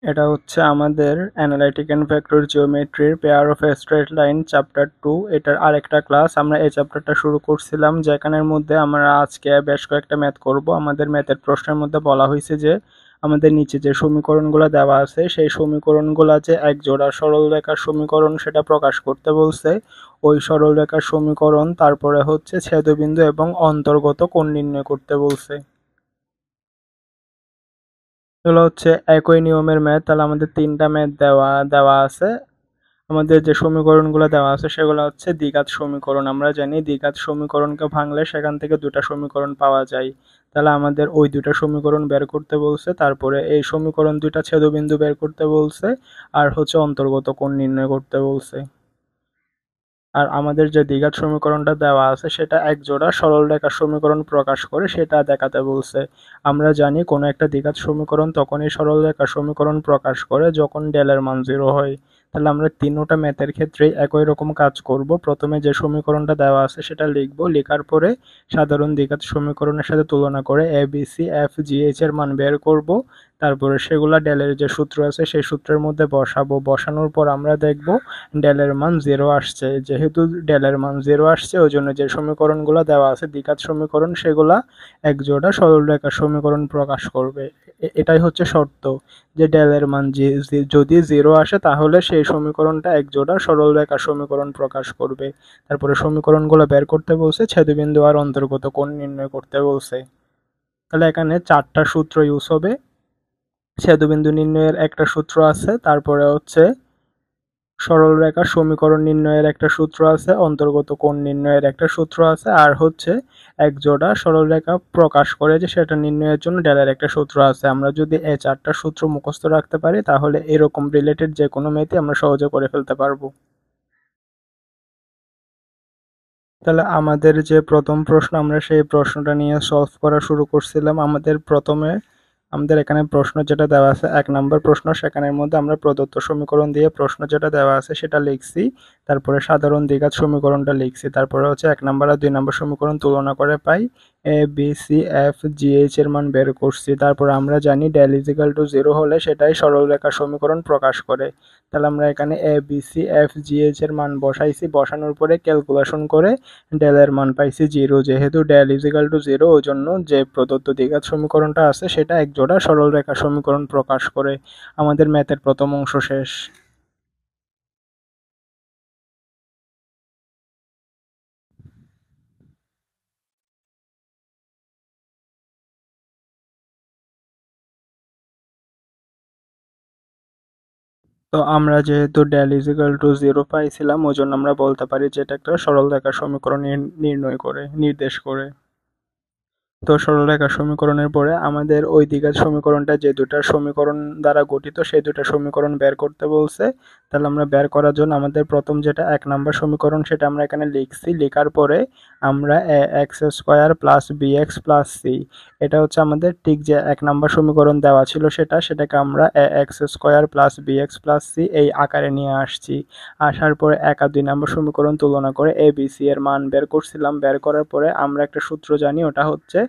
এটা হচ্ছে আমাদের অ্যানালাইটিক অ্যান্ড ভেক্টর জিওমেট্রির pair of a straight line chapter 2 এটার আরেকটা ক্লাস। আমরা এই চ্যাপ্টারটা শুরু করছিলাম, যেখানের মধ্যে আমরা আজকে বেশ কয়েকটা ম্যাথ করব। আমাদের ম্যাথের প্রশ্নের মধ্যে বলা হয়েছে যে আমাদের নিচে যে সমীকরণগুলো দেওয়া আছে সেই সমীকরণগুলো যে এক জোড়া সরল রেখার সমীকরণ সেটা প্রকাশ করতে বলছে। ওই সরল রেখার সমীকরণ, তারপরে হচ্ছে ছেদবিন্দু এবং অন্তর্গত কোণ নির্ণয় করতে বলছে। এগুলো হচ্ছে একই নিয়মের ম্যাথ। তাহলে আমাদের তিনটা ম্যাথ দেওয়া দেওয়া আছে। আমাদের যে সমীকরণগুলো দেওয়া আছে সেগুলো হচ্ছে দ্বিঘাত সমীকরণ। আমরা জানি দ্বিঘাত সমীকরণকে ভাঙলে সেখান থেকে দুটা সমীকরণ পাওয়া যায়। তাহলে আমাদের ওই দুটা সমীকরণ বের করতে বলছে, তারপরে এই সমীকরণ দুইটা ছেদবিন্দু বের করতে বলছে, আর হচ্ছে অন্তর্গত কোণ নির্ণয় করতে বলছে। আর আমাদের যে দ্বিঘাত সমীকরণটা দেওয়া আছে সেটা এক জোড়া সরল রেখার সমীকরণ প্রকাশ করে সেটা দেখাতে বলছে। আমরা জানি কোনো একটা দ্বিঘাত সমীকরণ তখনই সরল রেখার সমীকরণ প্রকাশ করে যখন ডেলের মান 0 হয়। তাহলে আমরা তিনোটা ম্যাথের ক্ষেত্রেই একই রকম কাজ করব। প্রথমে যে সমীকরণটা দেওয়া আছে সেটা লিখব, লেখার পরে সাধারণ দ্বিঘাত সমীকরণের সাথে তুলনা করে A B C F G H এর মান বের করব। তারপরে সেগুলা ডেলের যে সূত্র আছে সেই সূত্রের মধ্যে বসাবো। বসানোর পর আমরা দেখব ডেলের মান 0 আসছে। যেহেতু ডেলের মান 0 আসছে ওই জন্য যে সমীকরণগুলো দেওয়া আছে দ্বিঘাত সমীকরণ সেগুলা এক জোড়া সরলরেখার সমীকরণ প্রকাশ করবে। এটাই হচ্ছে শর্ত, যে ডেলের মান যদি 0 আসে তাহলে সেই সমীকরণটা এক জোড়া সরলরেখার সমীকরণ প্রকাশ করবে। তারপরে সমীকরণগুলো বের করতে বলছে, ছেদবিন্দু আর অন্তর্গত কোণ নির্ণয় করতে বলছে। তাহলে এখানে চারটা সূত্র ইউজ হবে। ছেদবিন্দু নির্ণয়ের একটা সূত্র আছে, তারপরে হচ্ছে সরলরেখার সমীকরণ নির্ণয়ের একটা সূত্র আছে, অন্তর্গত কোণ নির্ণয়ের একটা সূত্র আছে, আর হচ্ছে এক জোড়া সরলরেখা প্রকাশ করে যে সেটা নির্ণয়ের জন্য ডেলের একটা সূত্র আছে। আমরা যদি এই চারটা সূত্র মুখস্থ রাখতে পারি তাহলে এরকম রিলেটেড যে কোনো ম্যাথই আমরা সহজে করে ফেলতে পারবো। তাহলে আমাদের যে প্রথম প্রশ্ন, আমরা সেই প্রশ্নটা নিয়ে সলভ করা শুরু করছিলাম। আমাদের এখানে প্রশ্ন যেটা দেওয়া আছে 1 নম্বর প্রশ্ন, সেখানের মধ্যে আমরা প্রদত্ত সমীকরণ দিয়ে প্রশ্ন যেটা দেওয়া আছে সেটা লিখছি। তারপরে সাধারণ দ্বিঘাত সমীকরণটা লিখছি। তারপরে হচ্ছে 1 নম্বর আর 2 নম্বর সমীকরণ তুলনা করে পাই A B C F G H এর মান বের করছি। তারপরে আমরা জানি ডেল ইজিক্যাল টু 0 হলে সেটাই সরলরেখার সমীকরণ প্রকাশ করে। তাহলে আমরা এখানে A B C F G H এর মান বসাইছি। বসানোর পরে ক্যালকুলেশন করে ডেলের মান পাইছি 0। যেহেতু ডেল ইজিক্যাল টু 0 ওই জন্য যে প্রদত্ত দ্বিঘাত সমীকরণটা আছে সেটা এক জোড়া সরলরেখা সমীকরণ প্রকাশ করে। আমাদের ম্যাথের প্রথম অংশ শেষ। তো আমরা যেহেতু ডেল ইজিক্যাল টু 0 পাইছিলাম ওই জন্য আমরা বলতে পারি যে এটা একটা সরলরেখা সমীকরণ নির্ণয় করে নির্দেশ করে। তো সরলরেখা সমীকরণের পরে আমাদের ওই দ্বিঘাত সমীকরণটা যে দুটা সমীকরণ দ্বারা গঠিত সেই দুটা সমীকরণ বের করতে বলছে। তাহলে আমরা বের করার জন্য আমাদের প্রথম যেটা 1 নম্বর সমীকরণ সেটা আমরা এখানে লিখছি। লেখার পরে আমরা A x square plus B x plus C, এটা হচ্ছে আমাদের ঠিক যে 1 নম্বর সমীকরণ দেওয়া ছিল সেটাকে আমরা A x square plus B x plus C এই আকারে নিয়ে আসছি। আসার পরে 1 আর 2 নম্বর সমীকরণ তুলনা করে এ বি সি এর মান বের করছিলাম। বের করার পরে আমরা একটা সূত্র জানি, ওটা হচ্ছে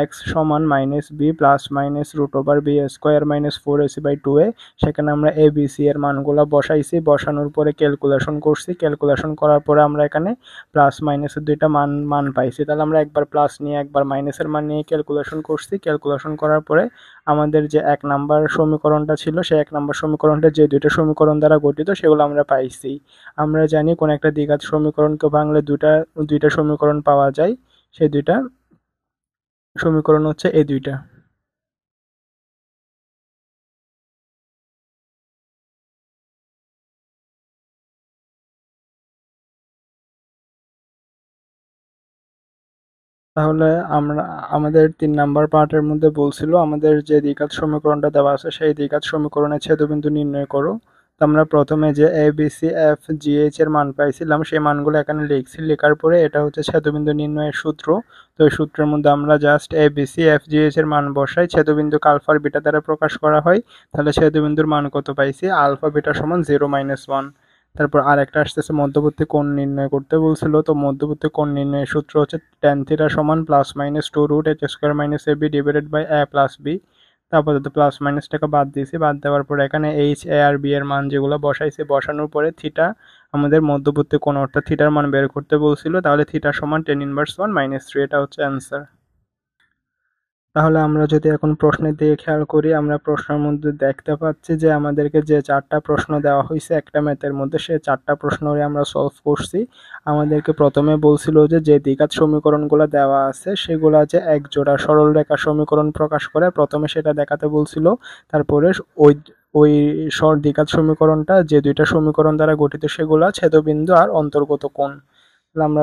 এক্স সমান minus b plus minus root over b square minus 4ac/2a। সেখানে আমরা এ বি সি এর মানগুলো বসাইছি। বসানোর পরে ক্যালকুলেশন করছি। ক্যালকুলেশন করার পরে আমরা এখানে প্লাস মাইনাসের দুইটা মান মান পাইছি। তাহলে আমরা একবার প্লাস নিয়ে একবার মাইনাসের মান নিয়ে ক্যালকুলেশন করছি। ক্যালকুলেশন করার পরে আমাদের যে 1 নম্বর সমীকরণটা ছিল সেই 1 নম্বর সমীকরণটা যে দুইটা সমীকরণ দ্বারা গঠিত সেগুলো আমরা পাইছি। আমরা জানি কোন একটা দ্বিঘাত সমীকরণকে ভাঙলে দুইটা দুইটা সমীকরণ পাওয়া যায়। সেই দুইটা সমীকরণ হচ্ছে এই দুইটা। তাহলে আমরা আমাদের 3 নম্বর পার্টের মধ্যে বলছিল আমাদের যে দ্বিঘাত সমীকরণটা দেওয়া আছে সেই দ্বিঘাত সমীকরণের ছেদবিন্দু নির্ণয় করো। তো আমরা প্রথমে যে A B C F G H এর মান পাইছিলাম সেই মানগুলো এখানে লিখছি। লেখার পরে এটা হচ্ছে ছেদবিন্দু নির্ণয়ের সূত্র। তো এই সূত্রের মধ্যে আমরা just A B C F G H এর মান বসাই। ছেদবিন্দুকে আলফা আর বিটা দ্বারা প্রকাশ করা হয়। তাহলে ছেদবিন্দুর মান কত পাইছি, আলফা বিটা সমান 0 - 1। তারপর আরেকটা আসতেছে মধ্যবর্তী কোণ নির্ণয় করতে বলছিল। তো মধ্যবর্তী কোণ নির্ণয়ের সূত্র হচ্ছে tan θ সমান plus minus 2 √h² - ab divided by a plus b। আপাতত প্লাস মাইনাসটাকে বাদ দিয়েছি, বাদ দেওয়ার পরে এখানে এইচ এ আর বি এর মান যেগুলো বসাইছি, বসানোর পরে থিটা আমাদের মধ্যবর্তী কোণ অর্থাৎ থিটার মান বের করতে বলছিল, তাহলে থিটা সমান tan−1 - 3, এটা হচ্ছে অ্যান্সার। তাহলে আমরা যদি এখন প্রশ্নের দিকে খেয়াল করি, আমরা প্রশ্নের মধ্যে দেখতে পাচ্ছি যে আমাদেরকে যে 4টা প্রশ্ন দেওয়া হয়েছে একটা ম্যাথের মধ্যে, সেই 4টা প্রশ্নই আমরা সলভ করছি। আমাদেরকে প্রথমে বলছিল যে দ্বিঘাত সমীকরণগুলো দেওয়া আছে সেগুলা যে এক জোড়া সরল রেখা সমীকরণ প্রকাশ করে, প্রথমে সেটা দেখাতে বলছিল। তারপরে ওই ওই দ্বিঘাত সমীকরণটা যে দুইটা সমীকরণ দ্বারা গঠিত সেগুলা ছেদবিন্দু আর অন্তর্গত কোণ। আমরা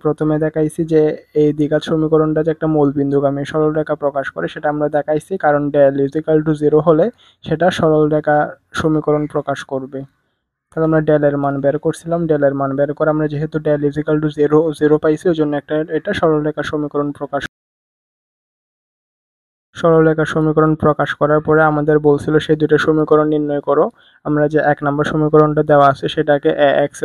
প্রথমে দেখাইছি যে এই দ্বিঘাত সমীকরণটা যে একটা মূলবিন্দুগামী সরলরেখা প্রকাশ করে সেটা আমরা দেখাইছি, কারণ ডেল ইকুয়াল টু 0 হলে সেটা সরলরেখা সমীকরণ প্রকাশ করবে। তাহলে আমরা ডেলের মান বের করছিলাম, ডেলের মান বের করে আমরা যেহেতু ডেল ইকুয়াল টু 0 পাইছি, ওই জন্য এটা সরলরেখা সমীকরণ সরলরেখা সমীকরণ প্রকাশ করার পরে আমাদের বলছিল সেই দুটো সমীকরণ নির্ণয় করো। আমরা যে 1 নম্বর সমীকরণটা দেওয়া আছে সেটাকে ax²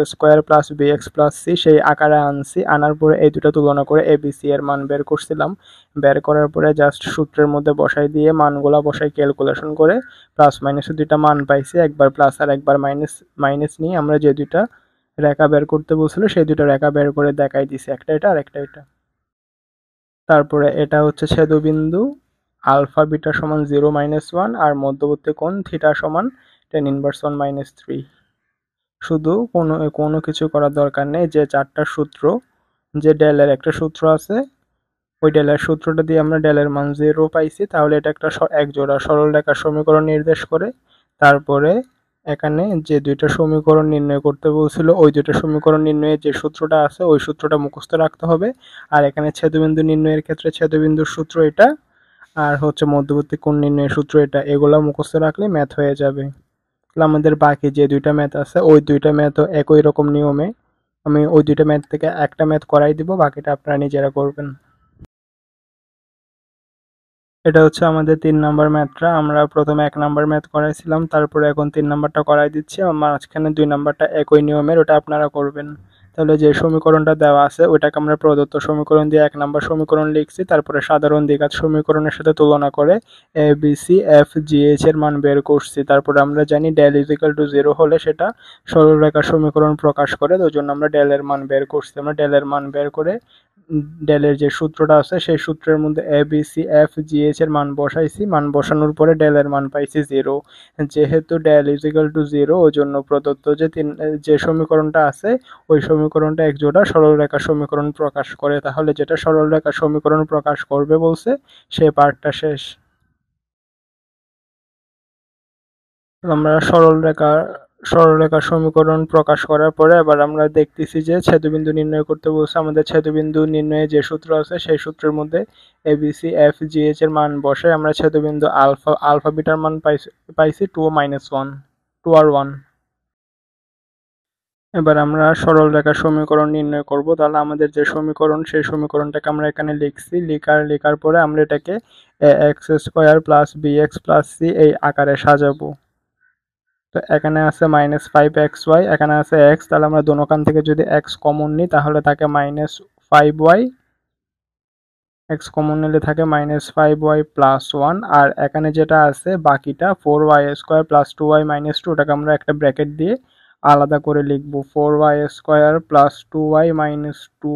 + bx + c সেই আকারে আনছি, আনার পরে এই দুটো তুলনা করে a b c এর মান বের করছিলাম। বের করার পরে জাস্ট সূত্রের মধ্যে বসাই দিয়ে মানগুলা বসাই ক্যালকুলেশন করে প্লাস মাইনাসের দুইটা মান পাইছি, একবার প্লাস আর একবার মাইনাস নিয়ে আমরা যে দুইটা রেখা বের করতে বলছিল সেই দুটো রেখা বের করে দেখাই দিছি, একটা এটা আর একটা এটা। তারপরে এটা হচ্ছে ছেদবিন্দু আলফা বিটা সমান 0 - 1 আর মধ্যবর্তী কোণ থিটা সমান tan−1 - 3। শুধু কোনো কিছু করার দরকার নেই, যে 4টা সূত্র, যে ডেলের একটা সূত্র আছে ওই ডেলের সূত্রটা দিয়ে আমরা ডেলের মান 0 পাইছি, তাহলে এটা একটা এক জোড়া সরল রেখার সমীকরণ নির্দেশ করে। তারপরে এখানে যে দুইটা সমীকরণ নির্ণয় করতে বলছিল ওই দুইটা সমীকরণ নির্ণয়ের যে সূত্রটা আছে ওই সূত্রটা মুখস্থ রাখতে হবে। আর এখানে ছেদবিন্দু নির্ণয়ের ক্ষেত্রে ছেদবিন্দুর সূত্র এটা, আর হচ্ছে মধ্যবর্তী কোণ নির্ণয়ের সূত্র এটা, এগুলা মুখস্থ রাখলে ম্যাথ হয়ে যাবে। তাহলে আমাদের বাকি যে দুইটা ম্যাথ আছে ওই দুইটা ম্যাথও একই রকম নিয়মে আমি ওই দুইটা ম্যাথ থেকে একটা ম্যাথ করাই দিব, বাকিটা আপনারা নিজেরা করবেন। এটা হচ্ছে আমাদের 3 নাম্বার ম্যাথটা। আমরা প্রথমে 1 নাম্বার ম্যাথ করাইছিলাম, তারপরে এখন 3 নাম্বারটা করাই দিচ্ছি, মাঝখানে 2 নাম্বারটা একই নিয়মের, ওটা আপনারা করবেন। তাহলে যে সমীকরণটা দেওয়া আছে ওইটাকে আমরা প্রদত্ত সমীকরণ দিয়ে 1 নাম্বার সমীকরণ লিখছি, তারপরে সাধারণ দ্বিঘাত সমীকরণের সাথে তুলনা করে A B C F G H এর মান বের করছি। তারপরে আমরা জানি ডেল ইকুয়াল টু 0 হলে সেটা সরলরেখা সমীকরণ প্রকাশ করে, ওই জন্য আমরা ডেলের মান বের করছি। আমরা ডেলের মান বের করে ডেলের যে সূত্রটা আছে সেই সূত্রের মধ্যে A B C F G H এর মান বসাইছি, মান বসানোর পরে ডেলের মান পাইছি 0। যেহেতু ডেল ইকুয়াল টু 0 ওই জন্য প্রদত্ত যে সমীকরণটা আছে ওই সমীকরণটা এক জোড়া সরলরেখা সমীকরণ প্রকাশ করে। তাহলে যেটা সরলরেখা সমীকরণ প্রকাশ করবে বলছে সেই পার্টটা শেষ। আমরা সরলরেখা সমীকরণ প্রকাশ করার পরে এবার আমরা দেখতেছি যে ছেদবিন্দু নির্ণয় করতে বলছে। আমাদের ছেদবিন্দু নির্ণয়ে যে সূত্র আছে সেই সূত্রের মধ্যে A B C F G H এর মান বসে আমরা ছেদবিন্দু আলফা বিটার মান পাইছি 2 আর 1। এবার আমরা সরলরেখা সমীকরণ নির্ণয় করব। তাহলে আমাদের যে সমীকরণ সেই সমীকরণটাকে আমরা এখানে লিখছি, লেখার পরে আমরা এটাকে ax² + bx + c এই আকারে সাজাবো। তো এখানে আছে -5xy, এখানে আছে x, তাহলে আমরা দোনোখান থেকে যদি x কমন নিই তাহলে থাকে -5y, x কমন নিলে থাকে -5y + 1, আর এখানে যেটা আছে বাকিটা 4y² + 2y - 2, ওটাকে আমরা একটা ব্র্যাকেট দিয়ে আলাদা করে লিখব 4y² + 2y - 2।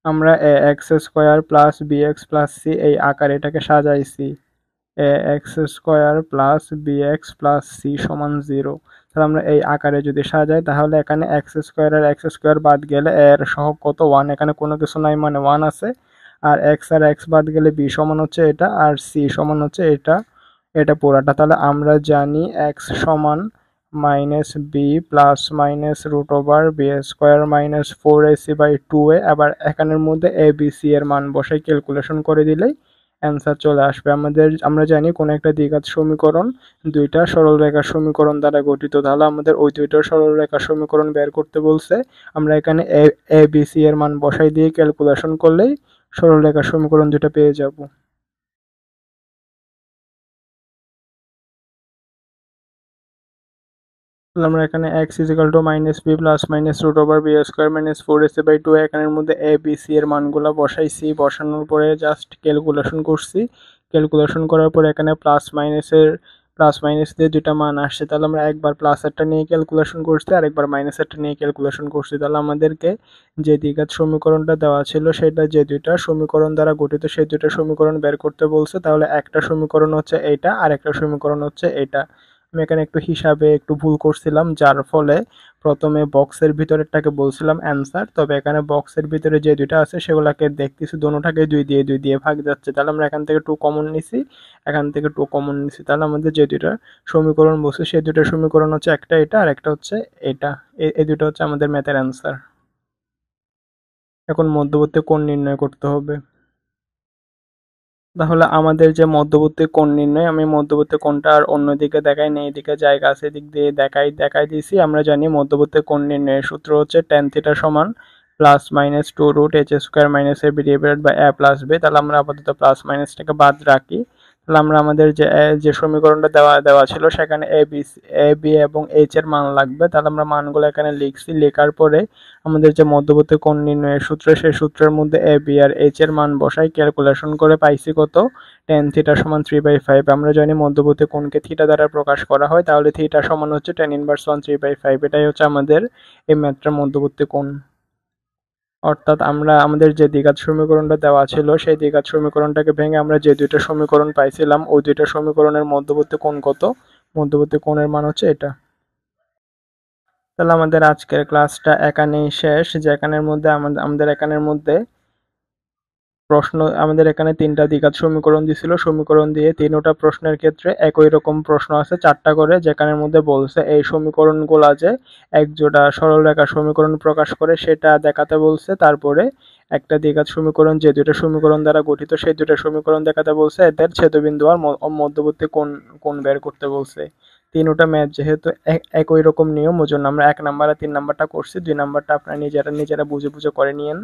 আমরা ax² + bx + c এই আকারে এটাকে সাজাইছি, ax² + bx + c = 0। তাহলে আমরা এই আকারে যদি সাজাই তাহলে এখানে x² আর x² বাদ গেলে এর সহগ কত 1, এখানে কোনো কিছু নাই মানে 1 আছে, আর x আর x বাদ গেলে b সমান হচ্ছে এটা আর c সমান হচ্ছে এটা পুরাটা। তাহলে আমরা জানি x সমান -b ± √b² - 4ac/2a। আবার এখানের মধ্যে a b c এর মান বসাই ক্যালকুলেশন করে দিলেই অ্যান্সার চলে আসবে। আমরা জানি কোন একটা দ্বিঘাত সমীকরণ দুইটা সরলরেখার সমীকরণ দ্বারা গঠিত, তাহলে আমাদের ওই দুইটা সরলরেখার সমীকরণ বের করতে বলছে। আমরা এখানে এ বি সি এর মান বসাই দিয়ে ক্যালকুলেশন করলেই সরলরেখার সমীকরণ দুটো পেয়ে যাব। আমরা এখানে x = -b ± √b² - 4ac/2, এখানের মধ্যে a b c এর মানগুলো বসাইছি, বসানোর পরে জাস্ট ক্যালকুলেশন করছি। ক্যালকুলেশন করার পর এখানে প্লাস মাইনাস দিয়ে দুইটা মান আসছে, তাহলে আমরা একবার প্লাসেরটা নিয়ে ক্যালকুলেশন করছি আর একবার মাইনাসেরটা নিয়ে ক্যালকুলেশন করছি। তাহলে আমাদেরকে যে দ্বিঘাত সমীকরণটা দেওয়া ছিল সেটা যে দুইটা সমীকরণ দ্বারা গঠিত সেই দুইটা সমীকরণ বের করতে বলছে। তাহলে একটা সমীকরণ হচ্ছে এইটা আর একটা সমীকরণ হচ্ছে এটা। আমি এখানে একটু হিসাবে একটু ভুল করছিলাম, যার ফলে প্রথমে বক্সের ভিতরেরটাকে বলছিলাম অ্যান্সার, তবে এখানে বক্সের ভিতরে যে দুইটা আছে সেগুলোকে দেখতেছি দোনোটাকে 2 দিয়ে ভাগ যাচ্ছে। তাহলে আমরা এখান থেকে 2 কমন নিছি, এখান থেকে 2 কমন নিছি। তাহলে আমাদের যে দুইটা সমীকরণ বলছে সেই দুইটা সমীকরণ হচ্ছে একটা এটা আর একটা হচ্ছে এটা। এই দুটো হচ্ছে আমাদের ম্যাথের অ্যান্সার। এখন মধ্যবর্তী কোণ নির্ণয় করতে হবে। তাহলে আমাদের যে মধ্যবর্তী কোণ নির্ণয়, আমি মধ্যবর্তী কোণটা আর অন্যদিকে দেখাই না, এদিকে জায়গা আছে এদিক দিয়ে দেখাই দিয়েছি। আমরা জানি মধ্যবর্তী কোণ নির্ণয়ের সূত্র হচ্ছে tan থিটা সমান plus minus 2 root h square minus a b divided by a plus b। তাহলে আমরা আপাতত প্লাস মাইনাসটাকে বাদ রাখি। তাহলে আমরা আমাদের যে সমীকরণটা দেওয়া ছিল সেখানে a b এবং h এর মান লাগবে। তাহলে আমরা মানগুলো এখানে লিখছি, লেখার পরে আমাদের যে মধ্যবর্তী কোণ নির্ণয়ের সূত্র সেই সূত্রের মধ্যে a b আর h এর মান বসাই, ক্যালকুলেশন করে পাইছি কত, tan থিটা সমান 3/5। আমরা জানি মধ্যবর্তী কোণকে থিটা দ্বারা প্রকাশ করা হয়, তাহলে থিটা সমান হচ্ছে tan ইনভার্স 1 3/5। এটাই হচ্ছে আমাদের এই ম্যাথটার মধ্যবর্তী কোণ। অর্থাৎ আমরা আমাদের যে দ্বিঘাত সমীকরণটা দেওয়া ছিল সেই দ্বিঘাত সমীকরণটাকে ভেঙে আমরা যে দুইটা সমীকরণ পাইছিলাম ওই দুইটা সমীকরণের মধ্যবর্তী কোণ কত, মধ্যবর্তী কোণের মান হচ্ছে এটা। তাহলে আমাদের আজকের ক্লাসটা এখানেই শেষ। যে এখানের মধ্যে আমাদের এখানের মধ্যে আমাদের এখানে 3টা দ্বিঘাত সমীকরণ দিছিল, সমীকরণ দিয়ে 3টা প্রশ্নের ক্ষেত্রে একই রকম প্রশ্ন আছে 4টা করে, যেখানের মধ্যে বলছে এই সমীকরণগুলা যে এক জোড়া সরলরেখা সমীকরণ প্রকাশ করে সেটা দেখাতে বলছে। তারপরে একটা দ্বিঘাত সমীকরণ যে দুইটা সমীকরণ দ্বারা গঠিত সেই দুইটা সমীকরণ দেখাতে বলছে, এদের ছেদবিন্দু আর মধ্যবর্তী কোণ বের করতে বলছে। 3টা ম্যাথ যেহেতু একই রকম নিয়ম, ওজন্য আমরা 1 নাম্বার আর 3 নাম্বারটা করছি, 2 নাম্বারটা আপনারা নিজেরা বুঝে করে নিয়েন।